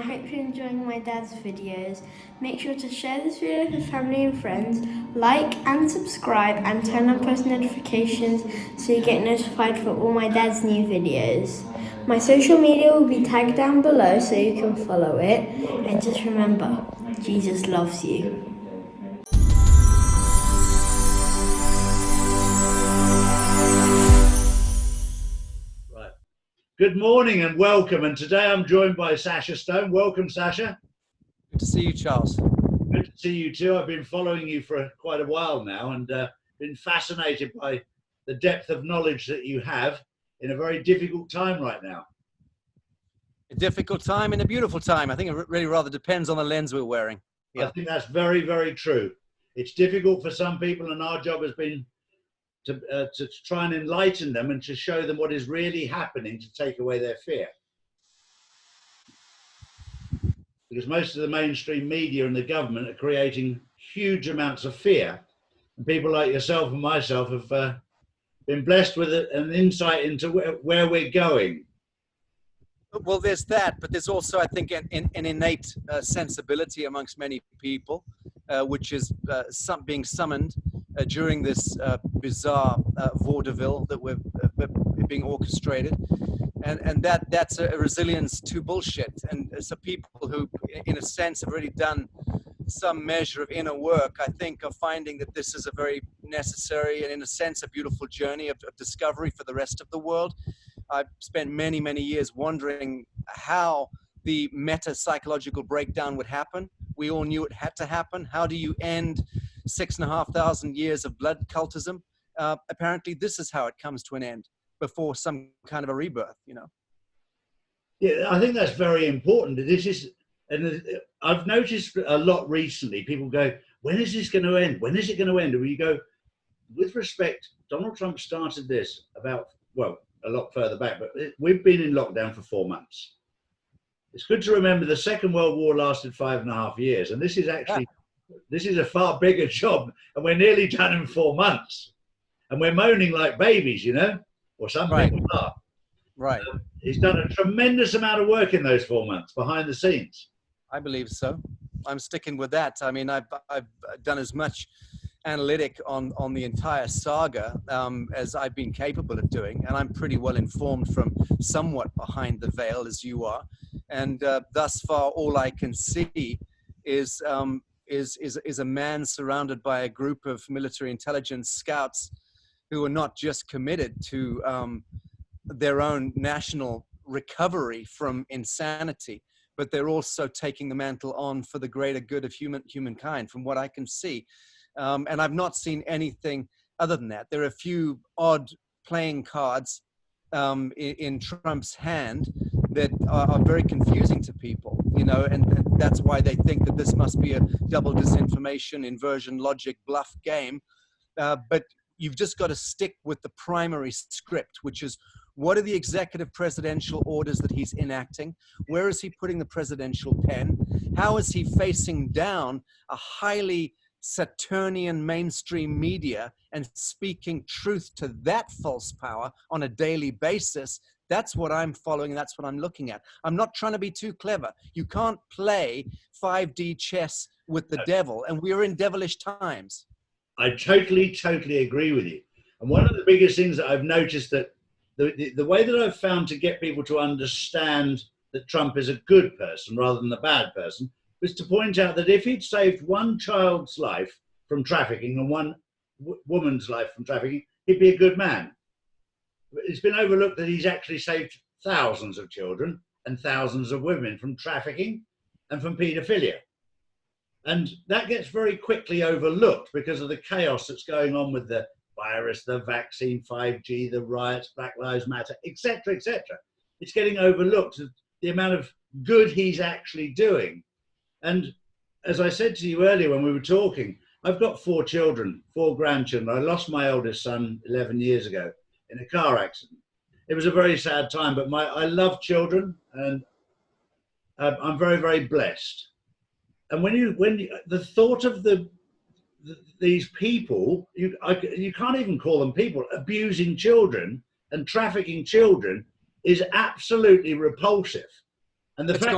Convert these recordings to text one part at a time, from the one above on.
hope you're enjoying my dad's videos. Make sure to share this video with family and friends, like and subscribe, and turn on post notifications so you get notified for all my dad's new videos. My social media will be tagged down below so you can follow it. And just remember, Jesus loves you. Good morning and welcome, and today I'm joined by Sasha Stone. Welcome, Sasha. Good to see you, Charles. Good to see you too. I've been following you for quite a while now and been fascinated by the depth of knowledge that you have in a very difficult time right now. A difficult time and a beautiful time. I think it really rather depends on the lens we're wearing. Yeah. I think that's very, very true. It's difficult for some people, and our job has been to try and enlighten them and to show them what is really happening to take away their fear. Because most of the mainstream media and the government are creating huge amounts of fear. And people like yourself and myself have been blessed with an insight into where we're going. Well, there's that, but there's also, I think, an innate sensibility amongst many people, which is being summoned during this bizarre vaudeville that we're being orchestrated, and that's a resilience to bullshit. And so people who, in a sense, have already done some measure of inner work, I think, are finding that this is a very necessary and, in a sense, a beautiful journey of discovery for the rest of the world. I've spent many, many years wondering how the meta-psychological breakdown would happen. We all knew it had to happen. How do you end 6,500 years of blood cultism? Apparently, this is how it comes to an end before some kind of a rebirth, you know? Yeah, I think that's very important. This is, and I've noticed a lot recently, people go, when is this going to end? When is it going to end? And you go, with respect, Donald Trump started this about, well, a lot further back, but we've been in lockdown for 4 months. It's good to remember the Second World War lasted 5.5 years, and this is actually, this is a far bigger job, and we're nearly done in 4 months. And we're moaning like babies, you know, or some people are. Right. He's done a tremendous amount of work in those 4 months behind the scenes. I believe so. I'm sticking with that. I mean, I've done as much analytic on the entire saga as I've been capable of doing, and I'm pretty well informed from somewhat behind the veil as you are. And thus far, all I can see is a man surrounded by a group of military intelligence scouts who are not just committed to their own national recovery from insanity, but they're also taking the mantle on for the greater good of humankind, from what I can see. And I've not seen anything other than that. There are a few odd playing cards in Trump's hand that are very confusing to people, you know, and that's why they think that this must be a double disinformation, inversion, logic, bluff game. But you've just got to stick with the primary script, which is, what are the executive presidential orders that he's enacting? Where is he putting the presidential pen? How is he facing down a highly Saturnian mainstream media and speaking truth to that false power on a daily basis? That's what I'm following. That's what I'm looking at. I'm not trying to be too clever. You can't play 5D chess with the devil, and we're in devilish times. I totally agree with you. And one of the biggest things that I've noticed, that the way that I've found to get people to understand that Trump is a good person rather than a bad person, was to point out that if he'd saved one child's life from trafficking and one woman's life from trafficking, he'd be a good man. It's been overlooked that he's actually saved thousands of children and thousands of women from trafficking and from paedophilia. And that gets very quickly overlooked because of the chaos that's going on with the virus, the vaccine, 5G, the riots, Black Lives Matter, etc., etc. It's getting overlooked, the amount of good he's actually doing. And as I said to you earlier when we were talking, I've got 4 children, 4 grandchildren. I lost my eldest son 11 years ago in a car accident. It was a very sad time, but I love children, and I'm very, very blessed. And when you the thought of these people, you can't even call them people, abusing children and trafficking children is absolutely repulsive. And the fact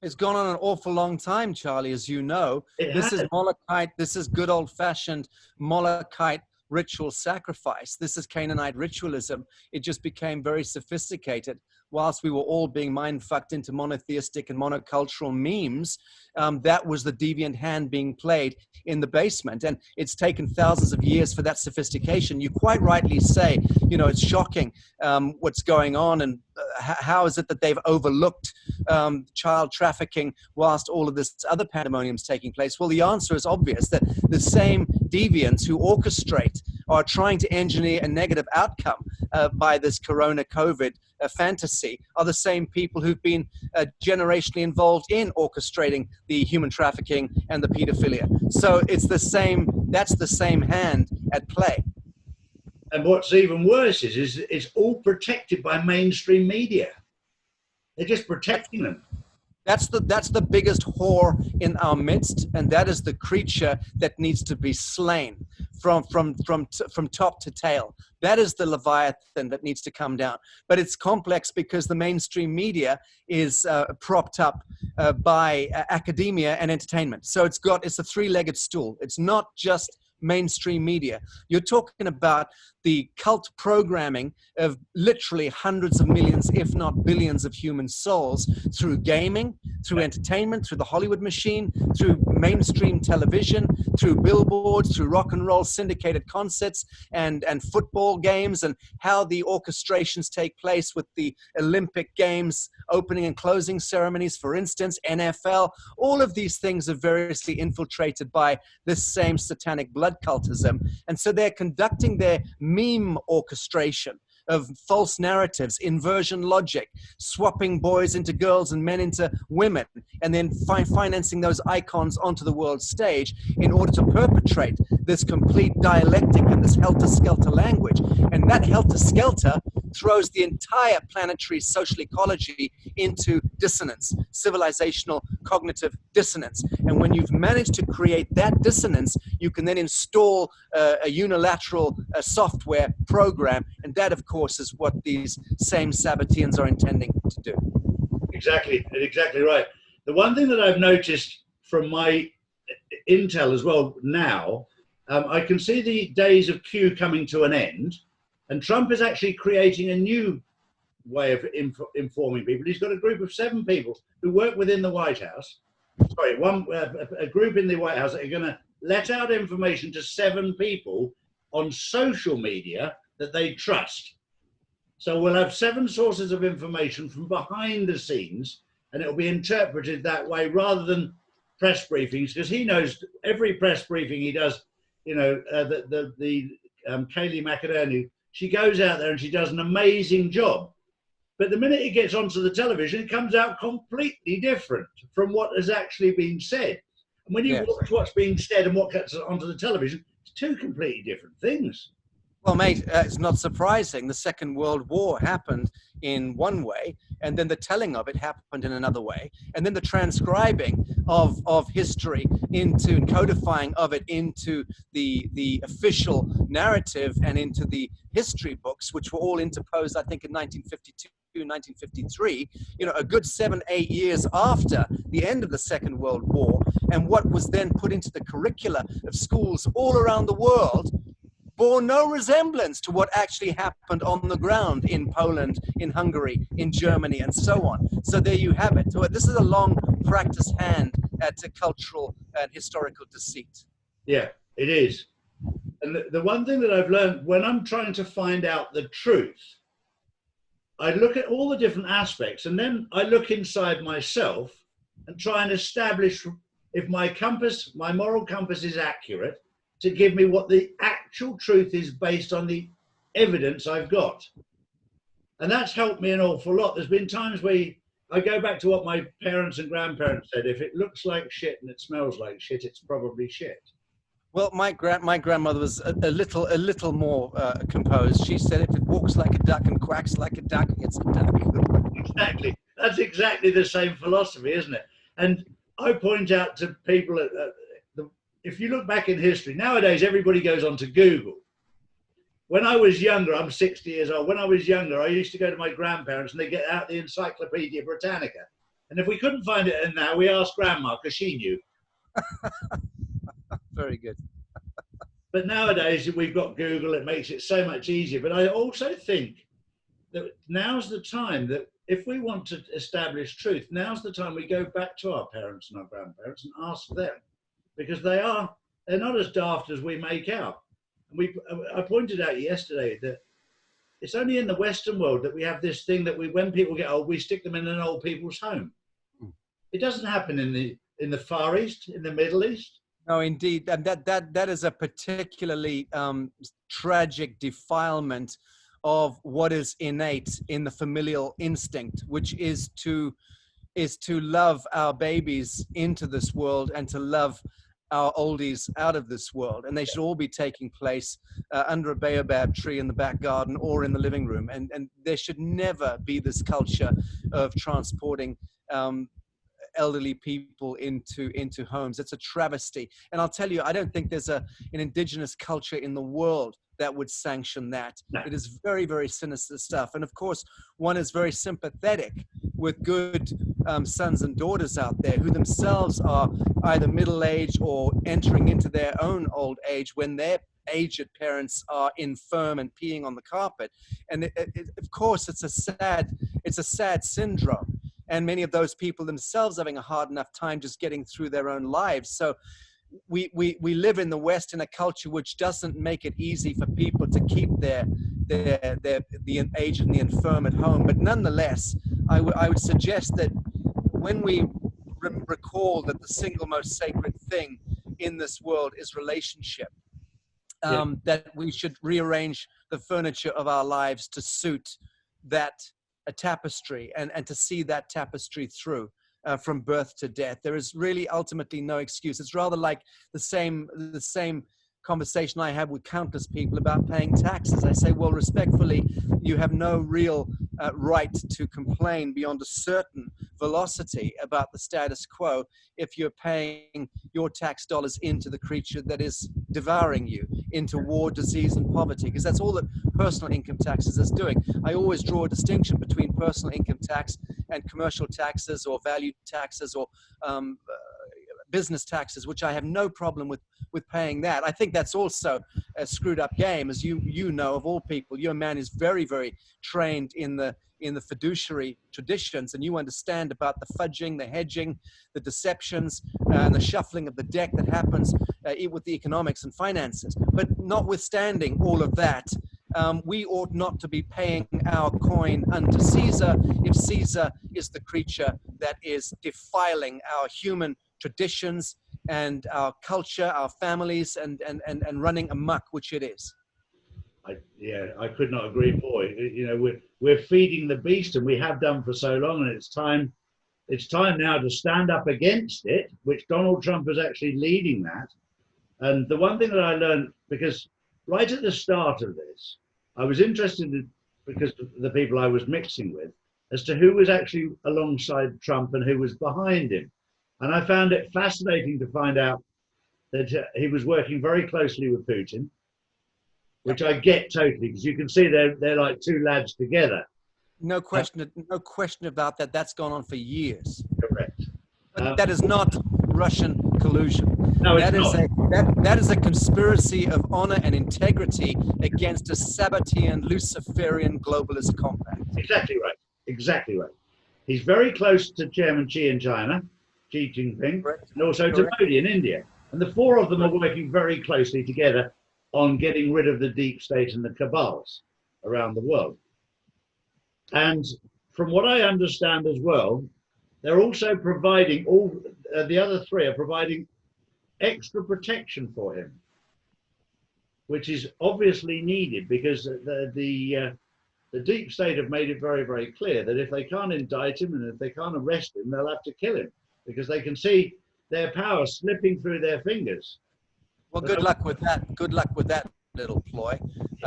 It's gone on an awful long time, Charlie, as you know. It This is has. Molokite. This is good old-fashioned Molokite ritual sacrifice. This is Canaanite ritualism. It just became very sophisticated. Whilst we were all being mind-fucked into monotheistic and monocultural memes, that was the deviant hand being played in the basement. And it's taken thousands of years for that sophistication. You quite rightly say, you know, it's shocking what's going on, and how is it that they've overlooked child trafficking whilst all of this other pandemonium is taking place? Well, the answer is obvious, that the same deviants who orchestrate are trying to engineer a negative outcome by this corona COVID fantasy are the same people who've been generationally involved in orchestrating the human trafficking and the pedophilia. So it's the same, that's the same hand at play. And what's even worse is it's all protected by mainstream media. They're just protecting them. That's the biggest whore in our midst, and that is the creature that needs to be slain from top to tail. That is the Leviathan that needs to come down. But it's complex because the mainstream media is propped up by academia and entertainment. So it's a three-legged stool. It's not just mainstream media. You're talking about the cult programming of literally hundreds of millions, if not billions, of human souls through gaming, through entertainment, through the Hollywood machine, through mainstream television, through billboards, through rock and roll syndicated concerts and football games, and how the orchestrations take place with the Olympic Games opening and closing ceremonies, for instance, NFL. All of these things are variously infiltrated by this same satanic blood cultism. And so they're conducting their meme orchestration of false narratives, inversion logic, swapping boys into girls and men into women, and then financing those icons onto the world stage in order to perpetrate this complete dialectic and this helter-skelter language. And that helter-skelter throws the entire planetary social ecology into dissonance, civilizational cognitive dissonance. And when you've managed to create that dissonance, you can then install a unilateral software program, and that, of course, is what these same Sabbateans are intending to do. Exactly right. The one thing that I've noticed from my intel as well now, I can see the days of Q coming to an end, and Trump is actually creating a new way of informing people. He's got a group of 7 people who work within the White House. Sorry, a group in the White House that are going to let out information to 7 people on social media that they trust. So we'll have 7 sources of information from behind the scenes, and it'll be interpreted that way rather than press briefings, because he knows every press briefing he does, you know, Kayleigh McEnany, she goes out there and she does an amazing job. But the minute it gets onto the television, it comes out completely different from what has actually been said. And when you watch what's being said and what gets onto the television, it's 2 completely different things. Well, mate, it's not surprising. The Second World War happened in one way, and then the telling of it happened in another way, and then the transcribing of history into codifying of it into the official narrative and into the history books, which were all interposed, I think, in 1952. 1953, you know, a good 7-8 years after the end of the Second World War, and what was then put into the curricula of schools all around the world bore no resemblance to what actually happened on the ground in Poland, in Hungary, in Germany, and so on. So there you have it. So this is a long practice hand at cultural and historical deceit. Yeah, it is. And the one thing that I've learned when I'm trying to find out the truth, I look at all the different aspects, and then I look inside myself and try and establish if my compass, my moral compass, is accurate to give me what the actual truth is based on the evidence I've got. And that's helped me an awful lot. There's been times where I go back to what my parents and grandparents said: if it looks like shit and it smells like shit, it's probably shit. Well, my grandmother was a little more composed. She said, if it walks like a duck and quacks like a duck, it's a duck. Exactly. That's exactly the same philosophy, isn't it? And I point out to people, if you look back in history, nowadays everybody goes on to Google. When I was younger, I'm 60 years old. When I was younger, I used to go to my grandparents and they get out the Encyclopedia Britannica. And if we couldn't find it in that, we asked Grandma because she knew. Very good. But nowadays we've got Google, it makes it so much easier. But I also think that now's the time that if we want to establish truth, now's the time we go back to our parents and our grandparents and ask them, because they're not as daft as we make out. And I pointed out yesterday that it's only in the Western world that we have this thing that when people get old, we stick them in an old people's home. It doesn't happen in the Far East, in the Middle East. No, indeed, and that is a particularly tragic defilement of what is innate in the familial instinct, which is to love our babies into this world and to love our oldies out of this world. And they should all be taking place under a baobab tree in the back garden or in the living room. And there should never be this culture of transporting elderly people into homes. It's a travesty. And I'll tell you, I don't think there's an indigenous culture in the world that would sanction that. No. It is very, very sinister stuff. And of course, one is very sympathetic with good sons and daughters out there who themselves are either middle-aged or entering into their own old age when their aged parents are infirm and peeing on the carpet. And of course, it's a sad syndrome. And many of those people themselves having a hard enough time just getting through their own lives. So we live in the West in a culture which doesn't make it easy for people to keep the aged and the infirm at home. But nonetheless, I would suggest that when we recall that the single most sacred thing in this world is relationship, that we should rearrange the furniture of our lives to suit that a tapestry and to see that tapestry through from birth to death. There is really ultimately no excuse. It's rather like the same conversation I have with countless people about paying taxes. I say, well, respectfully, you have no real right to complain beyond a certain velocity about the status quo if you're paying your tax dollars into the creature that is devouring you, into war, disease, and poverty, because that's all that personal income taxes is doing. I always draw a distinction between personal income tax and commercial taxes or value taxes or business taxes, which I have no problem with paying that. I think that's also a screwed up game, as you know, of all people. You're a man who's very, very trained in the fiduciary traditions, and you understand about the fudging, the hedging, the deceptions, and the shuffling of the deck that happens with the economics and finances. But notwithstanding all of that, we ought not to be paying our coin unto Caesar if Caesar is the creature that is defiling our human traditions and our culture, our families, and running amok, which it is. I could not agree more. You know, we're feeding the beast, and we have done for so long, and it's time now to stand up against it, which Donald Trump is actually leading that. And the one thing that I learned, because right at the start of this, I was interested in, because of the people I was mixing with, as to who was actually alongside Trump and who was behind him. And I found it fascinating to find out that he was working very closely with Putin, which I get totally, because you can see they're like two lads together. No question about that. That's gone on for years. Correct. But that is not Russian collusion. No, it's not. That is a conspiracy of honor and integrity against a Sabbatean, Luciferian globalist compact. Exactly right. Exactly right. He's very close to Chairman Xi in China, Xi Jinping, Correct. and also to Modi in India. And the four of them are working very closely together on getting rid of the deep state and the cabals around the world. And from what I understand as well, they're also providing, the other three are providing extra protection for him, which is obviously needed, because the deep state have made it very, very clear that if they can't indict him and if they can't arrest him, they'll have to kill him, because they can see their power slipping through their fingers. Well, good luck with that. Good luck with that little ploy.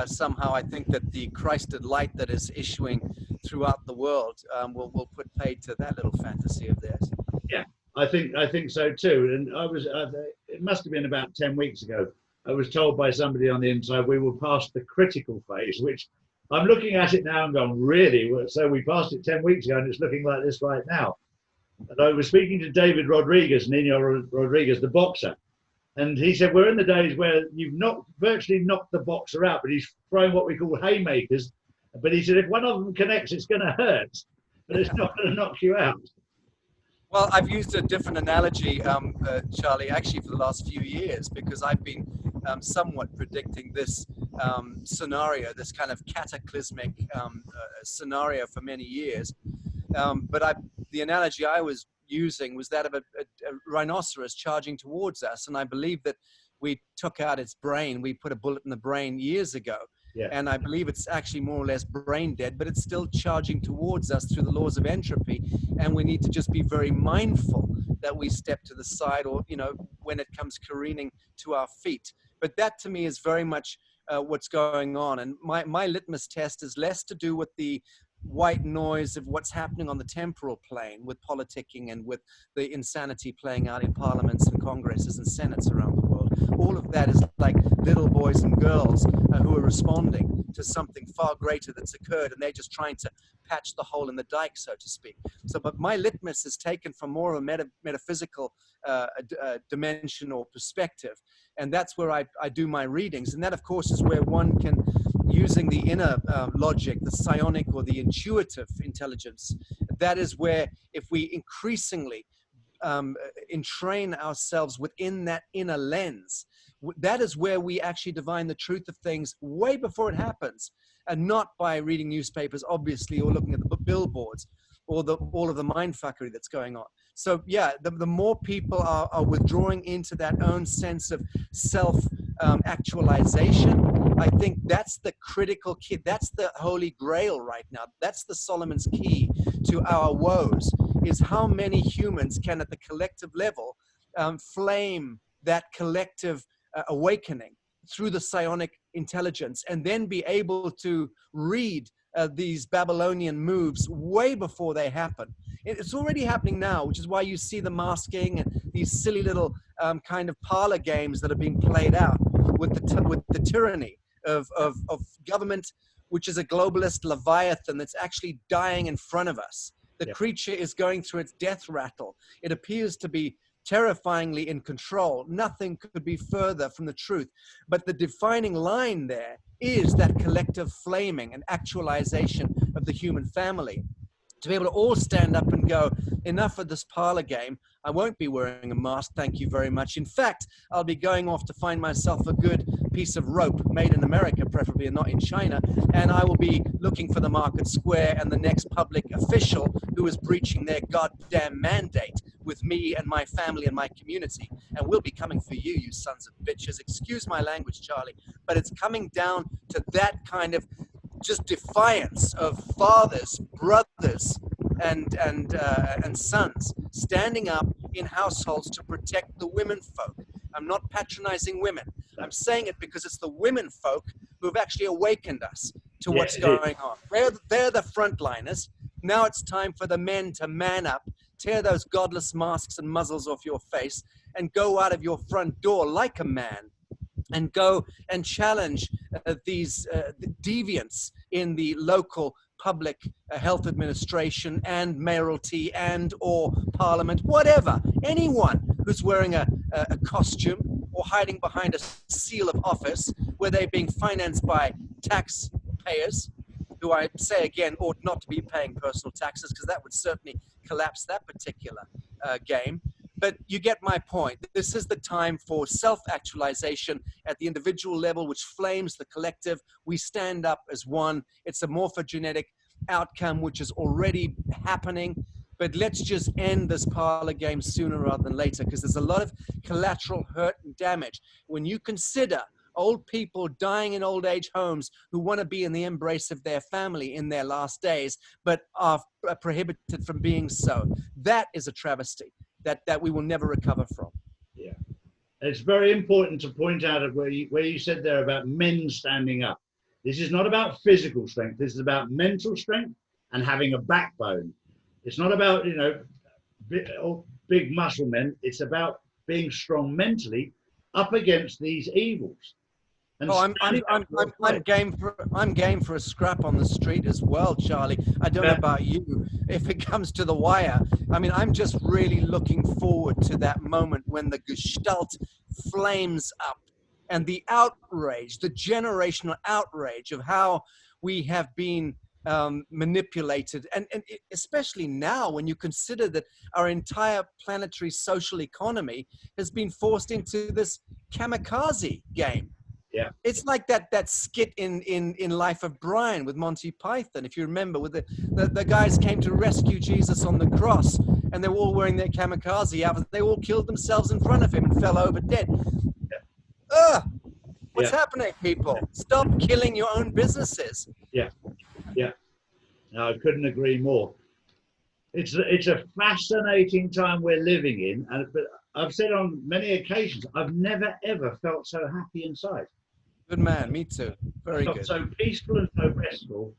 Somehow I think that the Christed light that is issuing throughout the world will put paid to that little fantasy of theirs. Yeah, I think so too. And it must have been about 10 weeks ago, I was told by somebody on the inside we were past the critical phase, which I'm looking at it now and going, really? So we passed it 10 weeks ago and it's looking like this right now. And I was speaking to David Rodriguez, Nino Rodriguez, the boxer, and he said we're in the days where you've virtually knocked the boxer out, but he's throwing what we call haymakers. But he said if one of them connects, it's going to hurt, but it's not going to knock you out. Well, I've used a different analogy, Charlie, actually for the last few years, because I've been somewhat predicting this scenario, this kind of cataclysmic scenario for many years. But the analogy I was using was that of a rhinoceros charging towards us. And I believe that we took out its brain. We put a bullet in the brain years ago. Yeah. And I believe it's actually more or less brain dead, but it's still charging towards us through the laws of entropy. And we need to just be very mindful that we step to the side, or, you know, when it comes careening to our feet. But that to me is very much what's going on. And my litmus test is less to do with the white noise of what's happening on the temporal plane with politicking and with the insanity playing out in parliaments and congresses and senates around the world. All of that is like little boys and girls who are responding to something far greater that's occurred, and they're just trying to patch the hole in the dike, so to speak. So, but my litmus is taken from more of a metaphysical dimension or perspective, and that's where I do my readings. And that, of course, is where one can, using the inner logic, the psionic or the intuitive intelligence, that is where, if we increasingly entrain ourselves within that inner lens, that is where we actually divine the truth of things way before it happens, and not by reading newspapers, obviously, or looking at the billboards, or all of the mindfuckery that's going on. So yeah, the more people are withdrawing into that own sense of self actualization, I think that's the critical key. That's the holy grail right now. That's the Solomon's key to our woes, is how many humans can at the collective level flame that collective awakening through the psionic intelligence, and then be able to read these Babylonian moves way before they happen. It's already happening now, which is why you see the masking and these silly little kind of parlor games that are being played out with the tyranny of government, which is a globalist leviathan that's actually dying in front of us. The creature is going through its death rattle. It appears to be terrifyingly in control. Nothing could be further from the truth. But the defining line there is that collective flaming and actualization of the human family. To be able to all stand up and go, enough of this parlor game. I won't be wearing a mask, thank you very much. In fact, I'll be going off to find myself a good piece of rope made in America, preferably, and not in China, and I will be looking for the market square and the next public official who is breaching their goddamn mandate with me and my family and my community. And we'll be coming for you, you sons of bitches. Excuse my language, Charlie, but it's coming down to that kind of just defiance of fathers, brothers, and sons standing up in households to protect the women folk. I'm not patronizing women. I'm saying it because it's the women folk who have actually awakened us to what's going on. They're the frontliners. Now it's time for the men to man up, tear those godless masks and muzzles off your face, and go out of your front door like a man, and go and challenge these deviants in the local public health administration and mayoralty and or parliament, whatever. Anyone who's wearing a costume or hiding behind a seal of office where they're being financed by taxpayers, who I say again ought not to be paying personal taxes, because that would certainly collapse that particular game. But you get my point. This is the time for self-actualization at the individual level, which flames the collective. We stand up as one. It's a morphogenetic outcome, which is already happening. But let's just end this parlor game sooner rather than later, because there's a lot of collateral hurt and damage. When you consider old people dying in old age homes who want to be in the embrace of their family in their last days, but are prohibited from being so, that is a travesty that we will never recover from. Yeah. It's very important to point out where you said there about men standing up. This is not about physical strength. This is about mental strength and having a backbone. It's not about, big muscle men. It's about being strong mentally up against these evils. And Oh, I'm standing up for what's right. I'm game for a scrap on the street as well, Charlie. I don't know Yeah. about you. If it comes to the wire, I mean, I'm just really looking forward to that moment when the Gestalt flames up and the outrage, the generational outrage of how we have been manipulated, and especially now when you consider that our entire planetary social economy has been forced into this kamikaze game. Yeah. It's like that skit in Life of Brian with Monty Python, if you remember, with the guys came to rescue Jesus on the cross, and they were all wearing their kamikaze outfits. They all killed themselves in front of him and fell over dead. Ugh! What's Yeah. happening, people? Stop killing your own businesses. Yeah. Yeah. No, I couldn't agree more. It's a fascinating time we're living in, and but I've said on many occasions, I've never ever felt so happy inside. Good man, me too. Very Felt good. so peaceful and so restful, and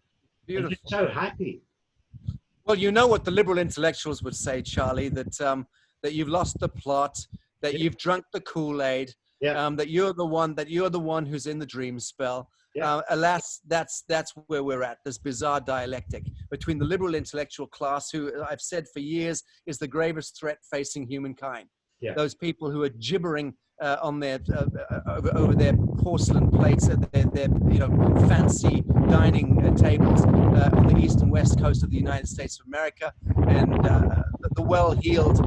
Beautiful. just so happy. Well, you know what the liberal intellectuals would say, Charlie, that that you've lost the plot, that Yeah. you've drunk the Kool-Aid, Yeah. that you're the one who's in the dream spell. Yeah. Alas, that's where we're at, this bizarre dialectic between the liberal intellectual class, who I've said for years is the gravest threat facing humankind. Yeah. Those people who are gibbering on their over their porcelain plates at their fancy dining tables on the east and west coast of the United States of America, and the well-heeled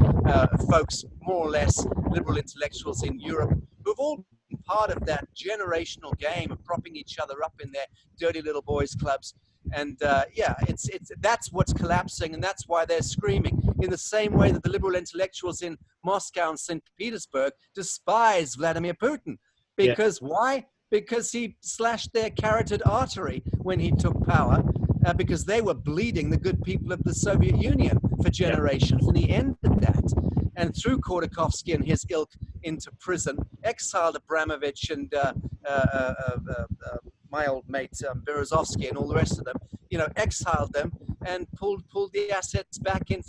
folks, more or less liberal intellectuals in Europe, who've all been part of that generational game of propping each other up in their dirty little boys clubs. And it's that's what's collapsing, and that's why they're screaming. In the same way that the liberal intellectuals in Moscow and St. Petersburg despise Vladimir Putin, because why? Because he slashed their carotid artery when he took power, because they were bleeding the good people of the Soviet Union for generations, and he ended that, and threw Khodorkovsky and his ilk into prison, exiled Abramovich and my old mate Berezovsky and all the rest of them, exiled them and pulled the assets back in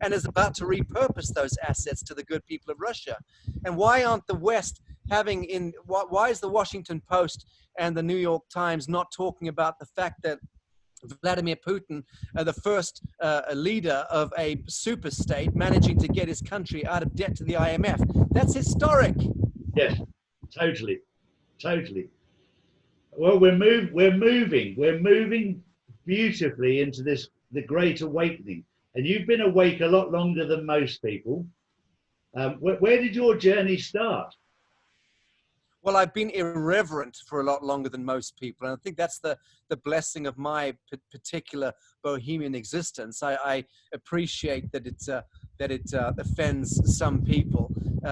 and is about to repurpose those assets to the good people of Russia. And why aren't the West why is the Washington Post and the New York Times not talking about the fact that Vladimir Putin, the first leader of a super state, managing to get his country out of debt to the IMF? That's historic. Yes, totally. Well, we're moving beautifully into the Great Awakening, and you've been awake a lot longer than most people. Where did your journey start? Well, I've been irreverent for a lot longer than most people, and I think that's the blessing of my particular bohemian existence. I appreciate that it offends some people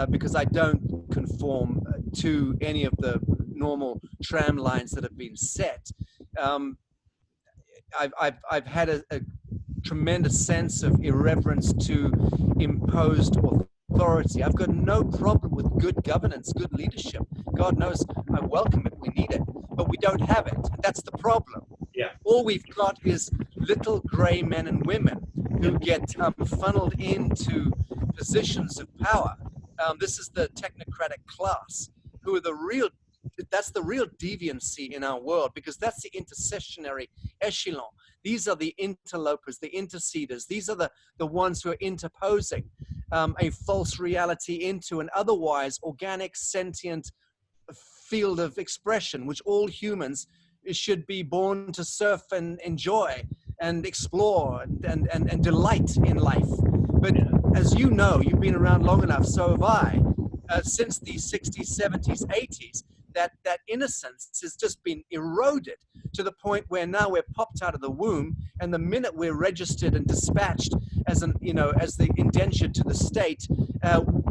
because I don't conform to any of the normal tram lines that have been set. I've had a tremendous sense of irreverence to imposed authority. I've got no problem with good governance, good leadership. God knows I welcome it. We need it, but we don't have it. That's the problem. Yeah. All we've got is little gray men and women who get funneled into positions of power. This is the technocratic class who are that's the real deviancy in our world, because that's the intercessionary echelon. These are the interlopers, the interceders. These are the ones who are interposing a false reality into an otherwise organic, sentient field of expression, which all humans should be born to surf and enjoy and explore and delight in life. But as you know, you've been around long enough, so have I, since the 60s, 70s, 80s, that innocence has just been eroded to the point where now we're popped out of the womb, and the minute we're registered and dispatched as the indentured to the state,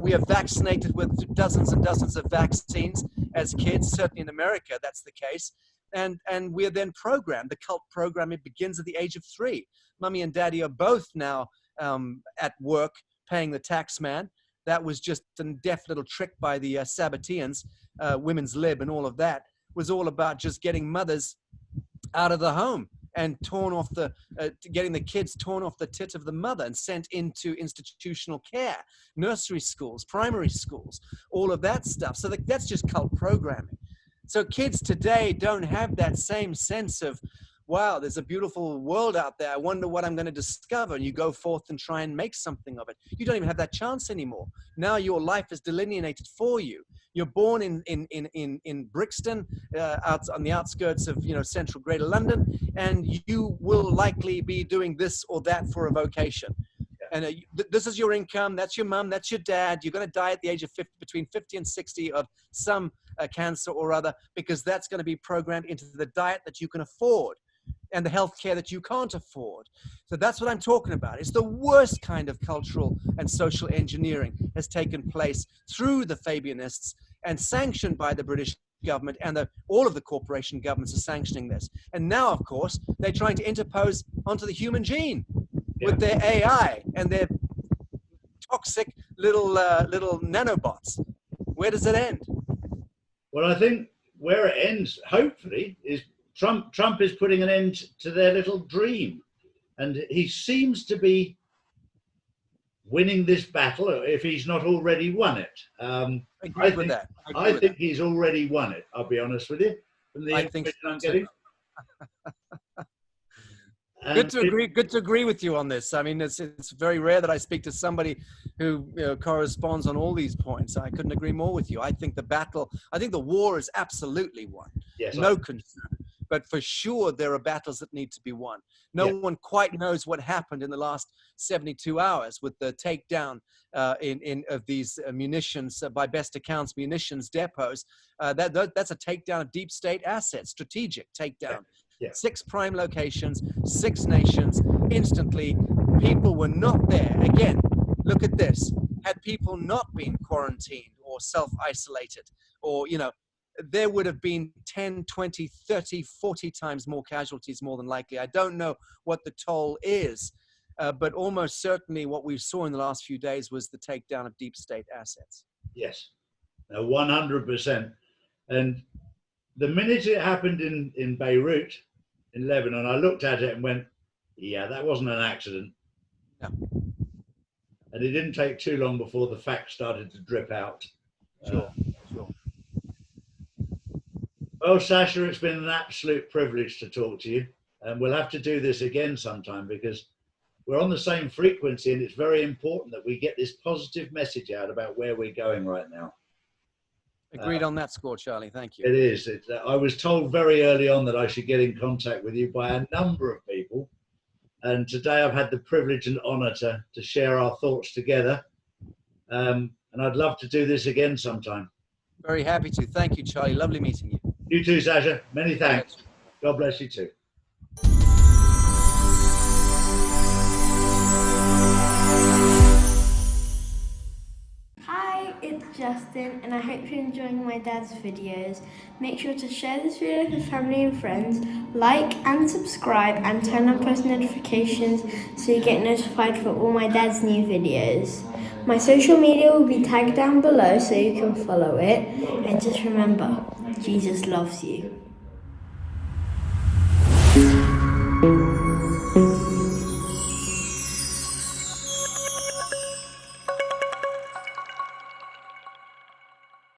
we are vaccinated with dozens and dozens of vaccines as kids. Certainly in America, that's the case. And we're then programmed. The cult programming begins at the age of 3. Mummy and Daddy are both now at work paying the tax man. That was just a deft little trick by the Sabbateans, Women's Lib and all of that. Was all about just getting mothers out of the home and getting the kids torn off the tit of the mother and sent into institutional care, nursery schools, primary schools, all of that stuff. So that's just cult programming. So kids today don't have that same sense of, wow, there's a beautiful world out there. I wonder what I'm going to discover. And you go forth and try and make something of it. You don't even have that chance anymore. Now your life is delineated for you. You're born in Brixton, out on the outskirts of central Greater London, and you will likely be doing this or that for a vocation. And this is your income. That's your mum. That's your dad. You're going to die at the age of 50, between 50 and 60 of some cancer or other, because that's going to be programmed into the diet that you can afford and the healthcare that you can't afford. So that's what I'm talking about. It's the worst kind of cultural and social engineering has taken place through the Fabianists and sanctioned by the British government, and all of the corporation governments are sanctioning this. And now, of course, they're trying to interpose onto the human gene with their AI and their toxic little nanobots. Where does it end? Well, I think where it ends, hopefully, is Trump is putting an end to their little dream. And he seems to be winning this battle, if he's not already won it. I think he's already won it, I'll be honest with you, from the information I'm getting. Good to agree with you on this. I mean, it's very rare that I speak to somebody who corresponds on all these points. I couldn't agree more with you. I think the war is absolutely won. Yes, no concern. But for sure, there are battles that need to be won. No one quite knows what happened in the last 72 hours with the takedown of these munitions, by best accounts, munitions depots. That's a takedown of deep state assets, strategic takedown. Yeah. 6 prime locations, 6 nations, instantly. People were not there. Again, look at this. Had people not been quarantined or self-isolated, or, there would have been 10, 20, 30, 40 times more casualties, more than likely. I don't know what the toll is, but almost certainly what we saw in the last few days was the takedown of deep state assets. Yes, 100%. And the minute it happened in Beirut, in Lebanon, I looked at it and went, yeah, that wasn't an accident. No. And it didn't take too long before the facts started to drip out. Sure. Well, Sasha, it's been an absolute privilege to talk to you. And we'll have to do this again sometime, because we're on the same frequency, and it's very important that we get this positive message out about where we're going right now. Agreed on that score, Charlie. Thank you. It is. I was told very early on that I should get in contact with you by a number of people. And today I've had the privilege and honor to share our thoughts together. And I'd love to do this again sometime. Very happy to. Thank you, Charlie. Lovely meeting you. You too, Sasha. Many thanks. God bless you too. Hi, it's Justin, and I hope you're enjoying my dad's videos. Make sure to share this video with family and friends, like and subscribe, and turn on post notifications so you get notified for all my dad's new videos. My social media will be tagged down below so you can follow it. And just remember, Jesus loves you.